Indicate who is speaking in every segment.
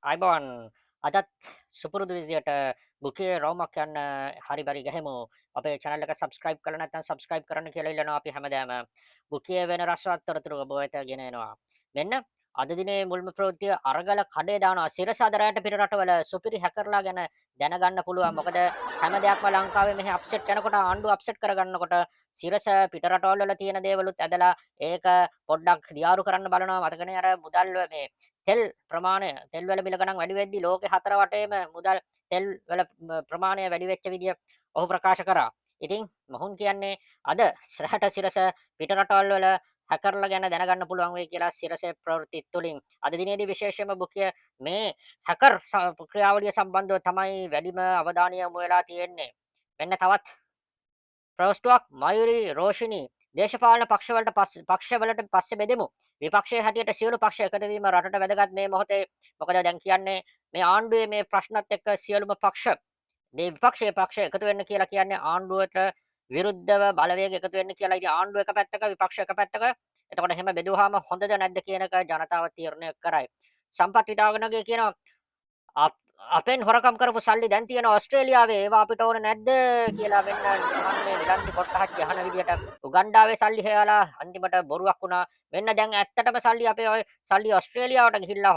Speaker 1: අයිබෝන් අදත් සුපුරුදු විදියට බුකේ රෝමක් යන හරි බරි ගහෙමු අපේ channel එක subscribe කරලා නැත්නම් subscribe කරන්න කියලා ඉල්ලනවා අපි හැමදාම බුකේ වෙන රසවත් තොරතුරු ඔබ වෙත ගෙන එනවා මෙන්න අද දිනේ මුල්ම ප්‍රවෘත්තිය අරගල කඩේ දානවා සිරස අදරයට පිට රටවල සුපිරි හැකර්ලා ගැන දැනගන්න පුළුවන් මොකද හැම දෙයක්ම ලංකාවේ මෙහි අප්සෙට් යනකොට ආණ්ඩුව අප්සෙට් කරගන්නකොට සිරස පිට රටවල් වල තියෙන දේවලුත් ඇදලා ඒක පොඩ්ඩක් දියාරු කරන්න බලනවා මතකනේ අර මුදල් මේ තෙල් ප්‍රමාණය තෙල් වල මිල ගණන් වැඩි වෙද්දී ලෝකේ හතර වටේම මුදල් තෙල් වල ප්‍රමාණය වැඩි වෙච්ච විදිය ඔහු ප්‍රකාශ කරා. ඉතින් මොහුන් කියන්නේ අද රැහැට සිරස පිට රටවල් වල හැකර්ලා ගැන දැනගන්න පුළුවන් වෙයි කියලා සිරසේ ප්‍රවෘත්ති තුලින් අද දිනේදී විශේෂයෙන්ම බුකිය මේ හැකර් ක්‍රියාවලිය සම්බන්ධව තමයි වැඩිම අවධානය යොමු වෙලා තියෙන්නේ. මෙන්න තවත් ප්‍රවස්ටුවක් මයුරි රෝෂිනී දේශපාලන පක්ෂවලට පස්සේ බෙදෙමු. විපක්ෂයේ හැටියට සියලු පක්ෂ එකතු වීම රටට වැදගත් මේ මොහොතේ. මොකද දැන් කියන්නේ මේ ආණ්ඩුවේ මේ ප්‍රශ්නත් එක්ක සියලුම පක්ෂ මේ විපක්ෂයේ පක්ෂ එකතු වෙන්න කියලා කියන්නේ ආණ්ඩුවට විරුද්ධව බලවේග එකතු වෙන්න කියලා. ඉතින් ආණ්ඩුව එක පැත්තක විපක්ෂ එක පැත්තක. එතකොට එහෙම බෙදුවාම හොඳද නැද්ද කියන එක ජනතාව තීරණය කරයි. සම්පත් විතාවනගේ කියනවා අපෙන් හොරකම් කරපු සල්ලි දැන් තියෙන ඕස්ට්‍රේලියාවේ ඒවා අපිට ඕනේ නැද්ද කියලා මෙන්න අහන්නේ නිලන්ති කොට්ටහක් යහන විදියට උගන්ඩාවේ සල්ලි හේවලා අන්තිමට බොරුවක් වුණා මෙන්න දැන් ඇත්තටම සල්ලි අපේ ඔය සල්ලි ඕස්ට්‍රේලියාවට ගිහිල්ලා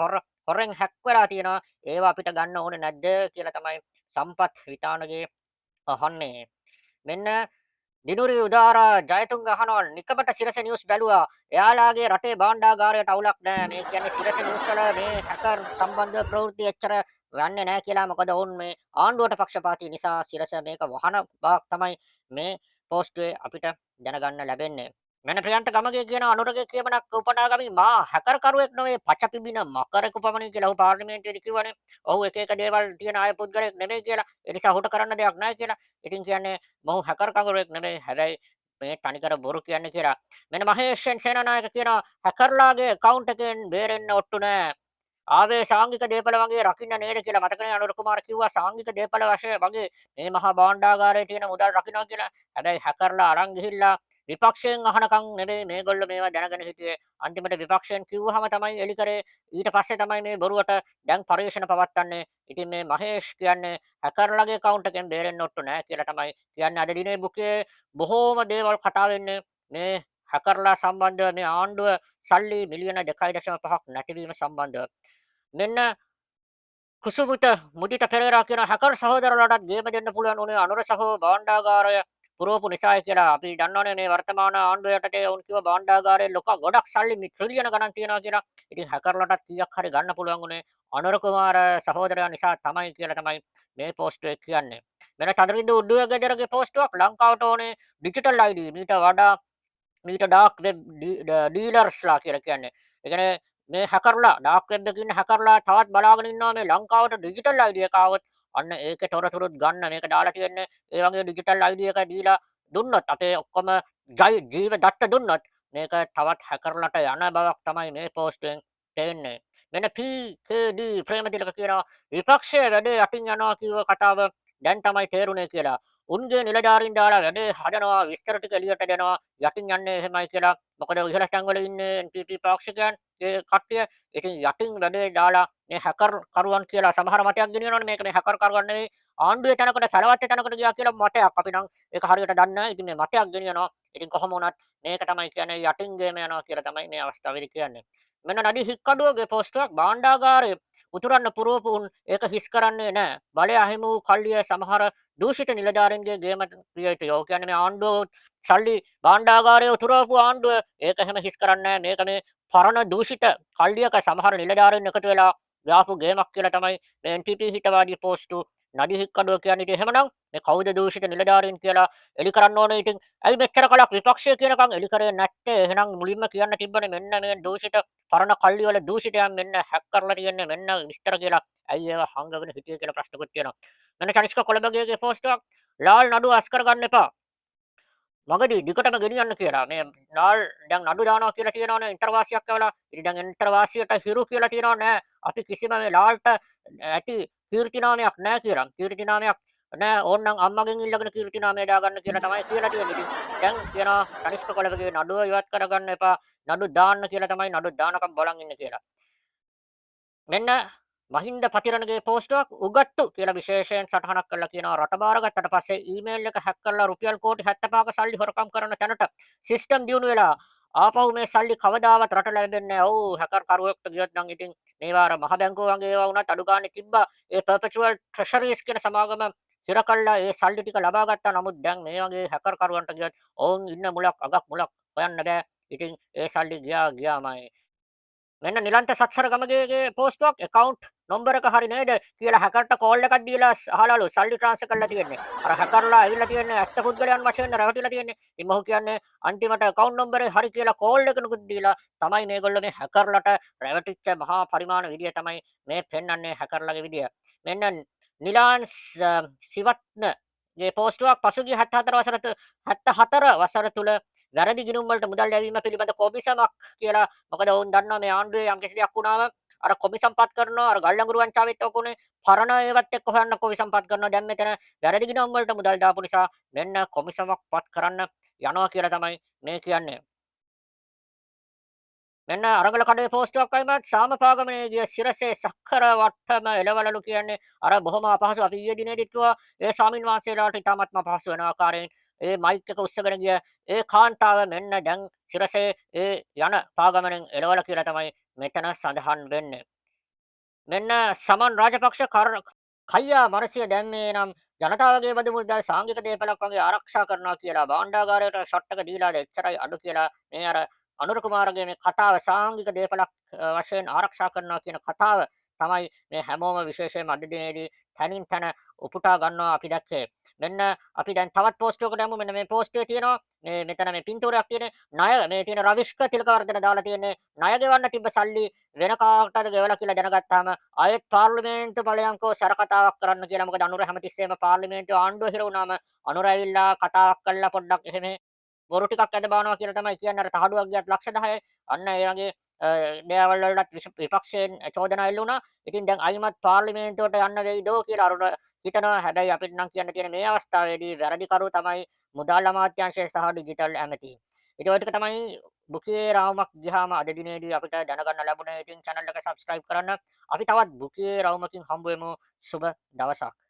Speaker 1: හොරෙන් හැක් වෙලා තියෙනවා ඒවා අපිට ගන්න ඕනේ නැද්ද කියලා තමයි සම්පත් විතානගේ අහන්නේ මෙන්න දිනුරි උදාරා ජයතුංග අහනවා නිකමට සිරස නිවුස් බැලුවා. එයාලාගේ රටේ භාණ්ඩාගාරයට අවුලක් නැහැ. මේ කියන්නේ සිරස නිවුස් වල මේ හැකර් සම්බන්ධ ප්‍රවෘත්ති එච්චර යන්නේ නැහැ කියලා. මොකද ඔවුන් මේ ආණ්ඩුවට පක්ෂපාතී නිසා සිරස මේක වහන බවක් තමයි මේ පෝස්ටුවේ අපිට දැනගන්න ලැබෙන්නේ. මෙන්න ප්‍රියන්ත ගමගේ කියන අනුරගේ කියමනක් උපනාගමි මා හැකර් කරුවෙක් නොවේ පචපිබින මකරෙකු පමණයි කියලා ඔහු පාර්ලිමේන්තුවේදී කිව්වනේ. ඔහු එක එක දේවල් තියෙන අය පුද්ගලෙක් නෙමෙයි කියලා. ඒ නිසා ඔහුට කරන්න දෙයක් නැහැ කියලා. ඉතින් කියන්නේ මොහු හැකර් කරුවෙක් නෙමෙයි. හැබැයි මේ තනිකර බොරු කියන්නේ කියලා. මෙන්න මහේෂ් සේනානායක කියනවා හැකර්ලාගේ account එකෙන් බේරෙන්න ඔට්ටු නැහැ. ආවේ සාංගික දේපල වගේ රකින්න නේද කියලා මතකනේ අනුර කුමාර කිව්වා සාංගික දේපල වශයෙන් වගේ මේ මහා භාණ්ඩාගාරයේ තියෙන මුදල් රකින්නවා කියලා. හැබැයි හැකර්ලා අරන් ගිහිල්ලා විපක්ෂයෙන් අහනකම් නෙවෙයි මේගොල්ලෝ මේවා දැනගෙන හිටියේ. අන්තිමට විපක්ෂයෙන් කිව්වහම තමයි එලි කරේ. ඊට පස්සේ තමයි මේ බොරුවට දැන් පරිශන පවත්වන්නේ. ඉතින් මේ මහේෂ් කියන්නේ හැකර්ලාගේ account එකෙන් බේරෙන්න ඔට්ටු නැහැ කියලා තමයි කියන්නේ. අද දිනේ බුකේ බොහෝම දේවල් කතා වෙන්නේ මේ හැකර්ලා සම්බන්ධව මේ ආණ්ඩුව සල්ලි මිලියන 2.5ක් නැතිවීම සම්බන්ධව. මෙන්න කුසුමුත මුදිත පෙරේරා කියන හැකර් සහෝදරවලටත් ගේම දෙන්න පුළුවන් උනේ අනුර සහෝ භාණ්ඩාගාරය පුරවපු නිසායි කියලා. අපි දන්නවනේ මේ වර්තමාන ආණ්ඩුව යටතේ උන් කිව්ව භාණ්ඩාගාරයේ ලොක ගොඩක් සල්ලි ට්‍රිලියන ගණන් තියනවා කියලා. ඉතින් හැකර්ලටත් කීයක් හරි ගන්න පුළුවන් උනේ අනුර කුමාර සහෝදරයා නිසා තමයි කියලා තමයි මේ පෝස්ටුවේ කියන්නේ. වෙන තදරින්ද උඩුවැගෙදරගේ පෝස්ටුවක් ලංකාවට ඕනේ ඩිජිටල් ID මීට ඩාර්ක් වෙබ් ඩීලර්ස්ලා කියලා කියන්නේ. ඒ කියන්නේ මේ හැකර්ලා ඩාර්ක් වෙබ් එකේ ඉන්න හැකර්ලා තවත් බලාගෙන ඉන්නවා මේ ලංකාවට ඩිජිටල් ID එක ආවොත් අන්න ඒකේ තොරතුරුත් ගන්න මේක දාලා තියෙන්නේ. ඒ වගේ ඩිජිටල් ID එක දීලා දුන්නොත් අපේ ඔක්කොම ජීව දත්ත දුන්නොත් මේක තවත් හැකර්ලට යන බවක් තමයි මේ පෝස්ටුවෙන් තේන්නේ. මෙන්න PKD ප්‍රේමතිලක කියනවා විපක්ෂයේ වැඩේ යටින් යනවා කිව්ව කතාව දැන් තමයි තේරුනේ කියලා. උන්ගේ නිලධාරීන් දාලා වැඩේ හදනවා විස්තර ටික එළියට දෙනවා යටින් යන්නේ එහෙමයි කියලා. මොකද ඉහළ තැන්වල ඉන්නේ NPP පාක්ෂිකයන් ඒ කට්ටිය. ඉතින් යටින් වැඩේ දාලා මේ හැකර් කරුවන් කියලා සමහර මතයක් ගෙනියනවනේ මේක මේ හැකර් කරුවන් නෙවෙයි ආණ්ඩුවේ තැනකට සැලවත්ත තැනකට ගියා කියලා මතයක්. අපි නම් ඒක හරියට දන්නේ නැහැ. ඉතින් මේ මතයක් ගෙනියනවා. ඉතින් කොහොම වුණත් මේක තමයි කියන්නේ යටින් ගේම යනවා කියලා තමයි මේ අවස්ථාවේදී කියන්නේ. මෙන්න නඩි හික්කඩුවගේ පෝස්ටරයක් භාණ්ඩාගාරයේ උතුරන්න පුරවපු උන් ඒක හිස් කරන්නේ නැහැ. බලය අහිමි වූ කල්ලිය සමහර දූෂිත නිලධාරීන්ගේ ගේම ක්‍රියේටිව්. කියන්නේ මේ ආණ්ඩුව සල්ලි භාණ්ඩාගාරයේ උතුරවපු ආණ්ඩුව ඒක එහෙම හිස් කරන්නේ නැහැ. මේක මේ පරණ දූෂිත කල්ලියක සමහර නිලධාරීන් එකතු වෙලා දාපු ගේමක් කියලා තමයි මේ NPP හිතවාදී පෝස්ටු නඩි හික්කඩුව කියන්නේ. ඉතින් එහෙමනම් මේ කවුද දූෂිත නිලධාරීන් කියලා එලි කරන්න ඕනේ. ඉතින් ඇයි මෙච්චර කලක් විපක්ෂය කියනකම් එලි කරේ නැත්තේ? එහෙනම් මුලින්ම කියන්න තිබ්බනේ මෙන්න මේ දූෂිත පරණ කල්ලි වල දූෂිතයන් මෙන්න හැක් කරලා තියන්නේ මෙන්න විස්තර කියලා. ඇයි ඒවා හංගගෙන හිටියේ කියලා ප්‍රශ්නකුත් තියෙනවා. මෙන්න චනිස්ක කොළඹගේ පෝස්ටුවක් ලාල් නඩුව අස් කරගන්න එපා. මගදී දිගටම ගෙනියන්න කියලා. මේ ලාල් දැන් නඩු දානවා කියලා තියෙනවනේ ඉන්ටර්වාසියක් ඇවලා. ඉතින් දැන් ඉන්ටර්වාසියට හිරු කියලා තියෙනව නෑ. අපි කිසිම මේ ලාල්ට ඇති කීර්තිනාමයක් නෑ කියලා. කීර්තිනාමයක් නෑ ඕන්නම් අම්මගෙන් ඉල්ලගෙන කීර්තිනාමය දාගන්න කියලා තමයි කියලා තියෙන්නේ. ඉතින් දැන් කියනවා කනිෂ්ක කොළඹගේ නඩුව ඉවත් කරගන්න එපා. නඩු දාන්න කියලා තමයි නඩු දානකම් බලන් ඉන්නේ කියලා. මෙන්න මහින්ද පතිරණගේ පෝස්ටුවක් උගත්තු කියලා විශේෂයෙන් සටහනක් කරලා කියනවා රට බාරගත්තට පස්සේ ඊමේල් එක හැක් කරලා රුපියල් කෝටි 75ක සල්ලි හොරකම් කරන තැනට සිස්ටම් දියුණු වෙලා ආපහු මේ සල්ලි කවදාවත් රට ලැබෙන්නේ නැහැ. ඔව් හැකර් කරුවෙක්ට ගියොත් නම් ඉතින් මේවා අර මහ බැංකුව වගේ ඒවා වුණත් අඩු ගානේ තිබ්බා. ඒ perpetual treasuries කියන සමාගම හිර කළා ඒ සල්ලි ටික ලබා ගත්තා. නමුත් දැන් මේ වගේ හැකර් කරුවන්ට ගියොත් ඔවුන් ඉන්න මුලක් අගක් මුලක් හොයන්න බෑ. ඉතින් ඒ සල්ලි ගියාමයි. මෙන්න නිලන්ත සත්සර ගමගේගේ පෝස්ටුවක් account නම්බර එක හරි නේද කියලා හැකර්ට කෝල් එකක් දීලා අහලාලු සල්ලි ට්‍රාන්ස්ෆර් කරලා තියෙන්නේ. අර හැකර්ලා ඇවිල්ලා තියෙන්නේ ඇත්ත පුද්ගලයන් වශයෙන් රැවටිලා තියෙන්නේ. ඉතින් මොහු කියන්නේ අන්තිමට account නම්බරේ හරි කියලා කෝල් එකකුත් දීලා තමයි මේගොල්ලෝ මේ හැකර්ලට රැවටිච්ච මහා පරිමාණ විදිය තමයි මේ පෙන්වන්නේ හැකර්ලගේ විදිය. මෙන්න නිලාන් සිවත්න ගේ පෝස්ටුවක් පසුගිය 74 වසර තුල වැරදි ගිණුම් වලට මුදල් ලැබීම පිළිබඳ කොමිසමක් කියලා. මොකද ඔවුන් දන්නවා මේ ආණ්ඩුවේ යම් කිසි දෙයක් වුණාම අර කොමිසම්පත් කරනවා. අර ගල්ලඟුරු වංචාවෙත් ඔකුනේ පරණ ඒවත් එක්ක හොයන්න කොමිසම්පත් කරනවා. දැන් මෙතන වැරදි ගිණුම් වලට මුදල් දාපු නිසා මෙන්න කොමිසමක් පත් කරන්න යනවා කියලා තමයි මේ කියන්නේ. මෙන්න අරගල කඩේ පෝස්ටුවක් අයිමත් සාමපාගමනේ ගිය සිරසේ සක්කර වට්ටම එළවලු කියන්නේ අර බොහොම අපහසු අපි ඊයේ දිනේදීත් කිව්වා ඒ ස්වාමින් වහන්සේලාට ඉතාමත්ම අපහසු වෙන ආකාරයෙන් ඒ මයික් එක උස්සගෙන ගිය ඒ කාන්තාව මෙන්න දැන් සිරසේ ඒ යන පාගමනෙන් එළවල කියලා තමයි මෙතන සඳහන් වෙන්නේ. මෙන්න සමන් රාජපක්ෂ කයියා මරසිය දැම්මේ නම් ජනතාවගේ බදු මුදල් සාංගික දේපලක් වගේ ආරක්ෂා කරනවා කියලා භාණ්ඩාගාරයට ෂොට් එක දීලාද එච්චරයි අඩු කියලා මේ අර අනුර කුමාරගේ මේ කතාව සාංගික දේපලක් වශයෙන් ආරක්ෂා කරනවා කියන කතාව තමයි මේ හැමෝම විශේෂයෙන්ම අද දිනේදී තනින් තන උපුටා ගන්නවා අපි දැක්කේ. මෙන්න අපි දැන් තවත් පෝස්ට් එකකට යමු. මෙන්න මේ පෝස්ට් එකේ තියෙනවා මේ මෙතන මේ පින්තූරයක් තියෙන ණය මේ තියෙන රවිෂ්ක තිලකවර්ධන දාලා තියෙන්නේ ණය ගෙවන්න තිබ්බ සල්ලි වෙන කාටද ගෙවලා කියලා දැනගත්තාම ආයෙත් පාර්ලිමේන්තු බලයන්කෝ සැර කතාවක් කරන්න කියලා. මොකද අනුර හැමතිස්සෙම පාර්ලිමේන්තුව ආණ්ඩුව හිර වුණාම අනුර ඇවිල්ලා කතාවක් කළා පොඩ්ඩක් එහෙම බොරු ටිකක් ඇද බානවා කියලා තමයි කියන්නේ. අර තහඩුවක් ගියත් ලක්ෂ 10යි. අන්න ඒ වගේ දේවල් වලට විපක්ෂයෙන් චෝදනා එල්ල වුණා. ඉතින් දැන් අයිමත් පාර්ලිමේන්තුවට යන්න වෙයිදෝ කියලා අරුණ හිතනවා. හැබැයි අපිට නම් කියන්න තියෙන මේ අවස්ථාවේදී වැරදිකරු තමයි මුදල් අමාත්‍යාංශය සහ ඩිජිටල් ඇමති. ඉතින් ඔය ටික තමයි බුකියේ රවුමක් ගියාම අද දිනේදී අපිට දැනගන්න ලැබුණේ. ඉතින් channel එක subscribe කරන්න. අපි තවත් බුකියේ රවුමකින් හම්බ වෙමු. සුබ දවසක්.